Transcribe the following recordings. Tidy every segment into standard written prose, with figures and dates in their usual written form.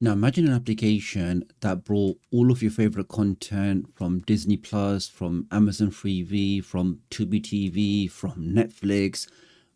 Now imagine an application that brought all of your favorite content from Disney Plus, from Amazon Freevee, from Tubi TV, from Netflix,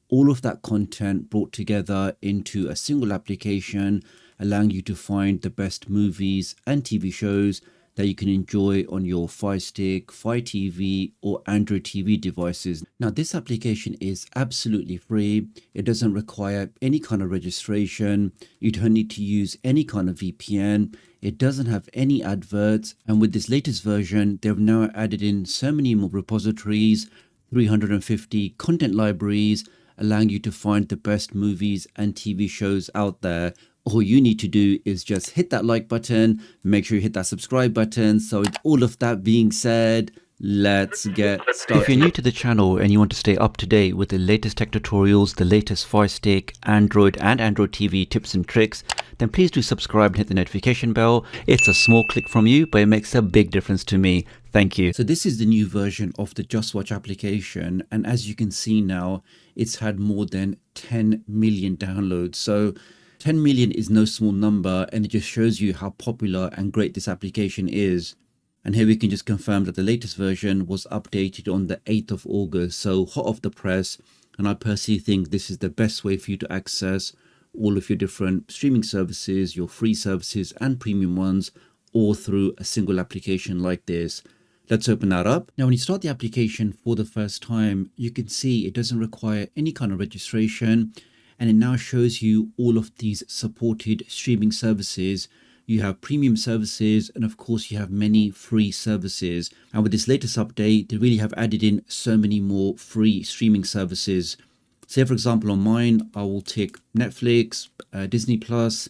all of that content brought together into a single application, allowing you to find the best movies and TV shows that you can enjoy on your Fire Stick, Fire TV, or Android TV devices. Now, this application is absolutely free. It doesn't require any kind of registration. You don't need to use any kind of VPN. It doesn't have any adverts. And with this latest version, they've now added in so many more repositories, 350 content libraries, allowing you to find the best movies and TV shows out there. All you need to do is just hit that like button, make sure you hit that subscribe button. So with all of that being said, let's get started. If you're new to the channel and you want to stay up to date with the latest tech tutorials, the latest Fire Stick, Android and Android TV tips and tricks, then please do subscribe and hit the notification bell. It's a small click from you, but it makes a big difference to me. Thank you. So this is the new version of the Just Watch application. And as you can see now, it's had more than 10 million downloads. So 10 million is no small number, and it just shows you how popular and great this application is. And here we can just confirm that the latest version was updated on the 8th of August, so hot off the press. And I personally think this is the best way for you to access all of your different streaming services, your free services and premium ones, all through a single application like this. Let's open that up. Now, when you start the application for the first time, you can see it doesn't require any kind of registration. And it now shows you all of these supported streaming services. You have premium services, and of course you have many free services. And with this latest update, they really have added in so many more free streaming services. Say for example, on mine, I will tick Netflix, Disney Plus.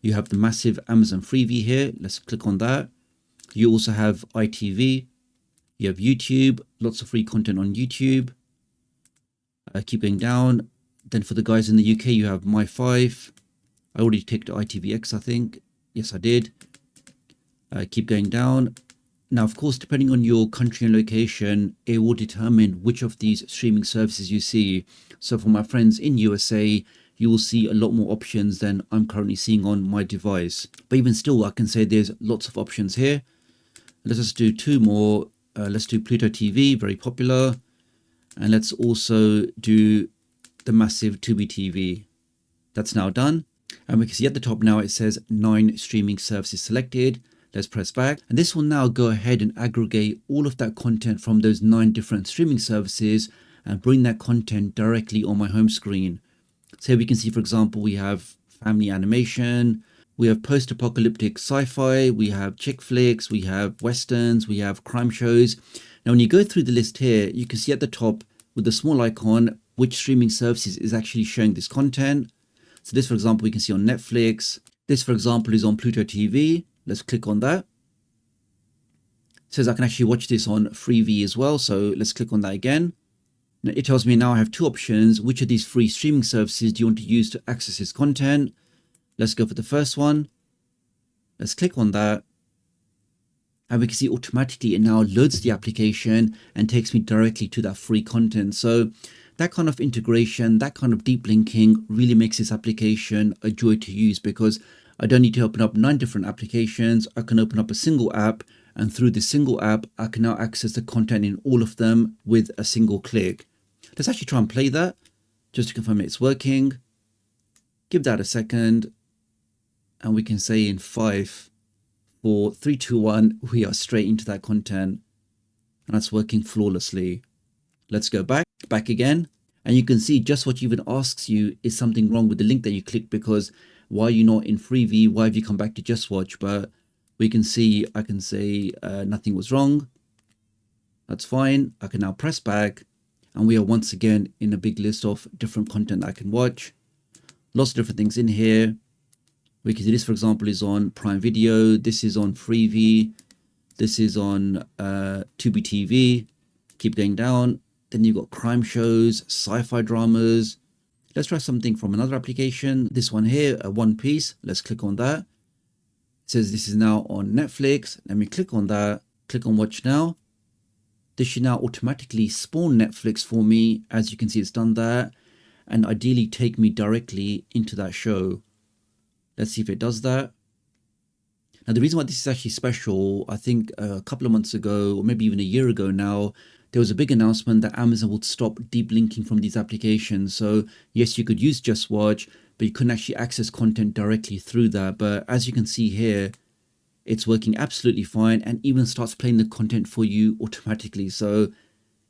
You have the massive Amazon Freevee here. Let's click on that. You also have ITV. You have YouTube, lots of free content on YouTube. Keep going down. Then for the guys in the UK, you have My5. I already ticked ITVX, I think. Yes, I did. Keep going down. Now, of course, depending on your country and location, it will determine which of these streaming services you see. So for my friends in USA, you will see a lot more options than I'm currently seeing on my device. But even still, I can say there's lots of options here. Let's just do two more. Let's do Pluto TV, very popular. And let's also do the massive Tubi TV. That's now done. And we can see at the top now it says 9 streaming services selected. Let's press back. And this will now go ahead and aggregate all of that content from those 9 different streaming services and bring that content directly on my home screen. So here we can see, for example, we have family animation, we have post-apocalyptic sci-fi, we have chick flicks, we have westerns, we have crime shows. Now, when you go through the list here, you can see at the top with the small icon, which streaming services is actually showing this content. So this, for example, we can see on Netflix. This, for example, is on Pluto TV. Let's click on that. It says I can actually watch this on Freevee as well. So let's click on that again. Now it tells me now I have 2 options. Which of these free streaming services do you want to use to access this content? Let's go for the first one. Let's click on that. And we can see automatically it now loads the application and takes me directly to that free content. So that kind of integration, that kind of deep linking really makes this application a joy to use, because I don't need to open up 9 different applications. I can open up a single app, and through this single app, I can now access the content in all of them with a single click. Let's actually try and play that just to confirm it's working. Give that a second. And we can say in 5, 4, 3, 2, 1, we are straight into that content. And that's working flawlessly. Let's go back again. And you can see just what even asks you is something wrong with the link that you clicked, because why are you not in Freevee? Why have you come back to Just Watch? But we can see, I can say nothing was wrong. That's fine. I can now press back. And we are once again in a big list of different content I can watch. Lots of different things in here. We can see this, for example, is on Prime Video. This is on Freevee. This is on Tubi TV. Keep going down. Then you've got crime shows, sci-fi dramas. Let's try something from another application. This one here, One Piece. Let's click on that. It says this is now on Netflix. Let me click on that. Click on Watch Now. This should now automatically spawn Netflix for me. As you can see, it's done that. And ideally take me directly into that show. Let's see if it does that. Now, the reason why this is actually special, I think a couple of months ago, or maybe even a year ago now, there was a big announcement that Amazon would stop deep linking from these applications. So yes, you could use Just Watch, but you couldn't actually access content directly through that. But as you can see here, it's working absolutely fine and even starts playing the content for you automatically. So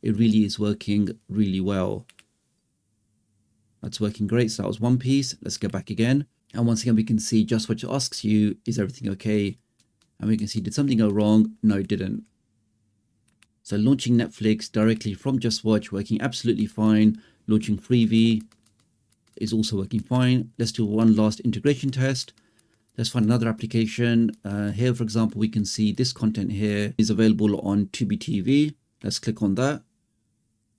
it really is working really well. That's working great. So that was one piece. Let's go back again. And once again, we can see Just Watch asks you, is everything okay? And we can see, did something go wrong? No, it didn't. So launching Netflix directly from Just Watch, working absolutely fine. Launching Freevee is also working fine. Let's do one last integration test. Let's find another application. Here, for example, we can see this content here is available on Tubi TV. Let's click on that.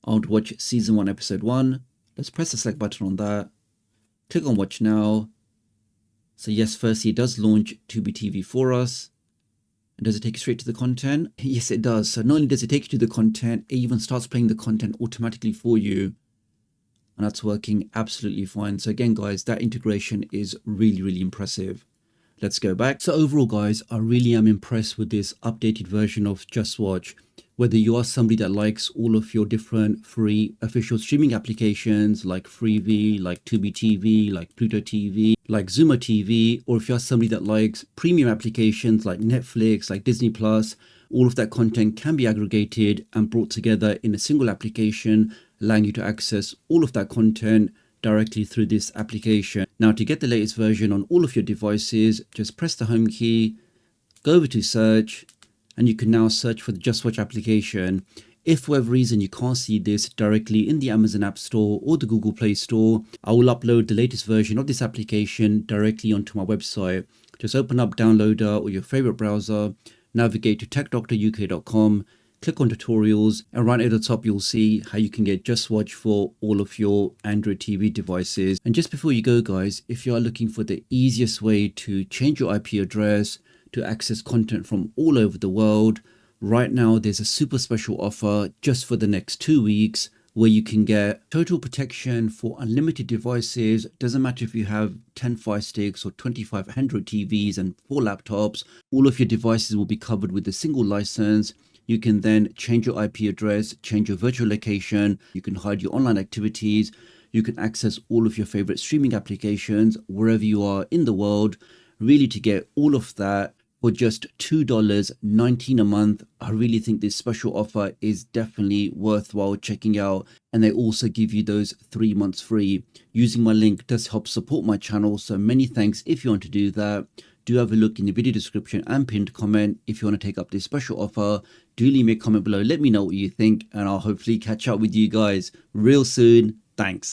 I want to watch season 1, episode 1. Let's press the select button on that. Click on watch now. So yes, firstly, it does launch Tubi TV for us. And does it take you straight to the content? Yes, it does. So not only does it take you to the content, it even starts playing the content automatically for you. And that's working absolutely fine. So again, guys, that integration is really, really impressive. Let's go back. So overall, guys, I really am impressed with this updated version of Just Watch. Whether you are somebody that likes all of your different free official streaming applications like Freevee, like Tubi TV, like Pluto TV, like Zuma TV, or if you're somebody that likes premium applications like Netflix, like Disney Plus, all of that content can be aggregated and brought together in a single application, allowing you to access all of that content directly through this application. Now, to get the latest version on all of your devices, just press the home key, go over to search, and you can now search for the Just Watch application. If for whatever reason you can't see this directly in the Amazon App Store or the Google Play Store, I will upload the latest version of this application directly onto my website. Just open up Downloader or your favorite browser, navigate to tdoctoruk.com, click on tutorials, and right at the top you'll see how you can get Just Watch for all of your Android TV devices. And just before you go, guys, if you are looking for the easiest way to change your IP address to access content from all over the world, right now there's a super special offer just for the next 2 weeks where you can get total protection for unlimited devices. Doesn't matter if you have 10 Fire Sticks or 25 Android TVs and 4 laptops, all of your devices will be covered with a single license. You can then change your IP address, change your virtual location, you can hide your online activities, you can access all of your favorite streaming applications wherever you are in the world. Really, to get all of that for just $2.19 a month, I really think this special offer is definitely worthwhile checking out. And they also give you those 3 months free. Using my link does help support my channel, so many thanks if you want to do that. Do have a look in the video description and pinned comment if you want to take up this special offer. Do leave me a comment below, let me know what you think, and I'll hopefully catch up with you guys real soon. Thanks.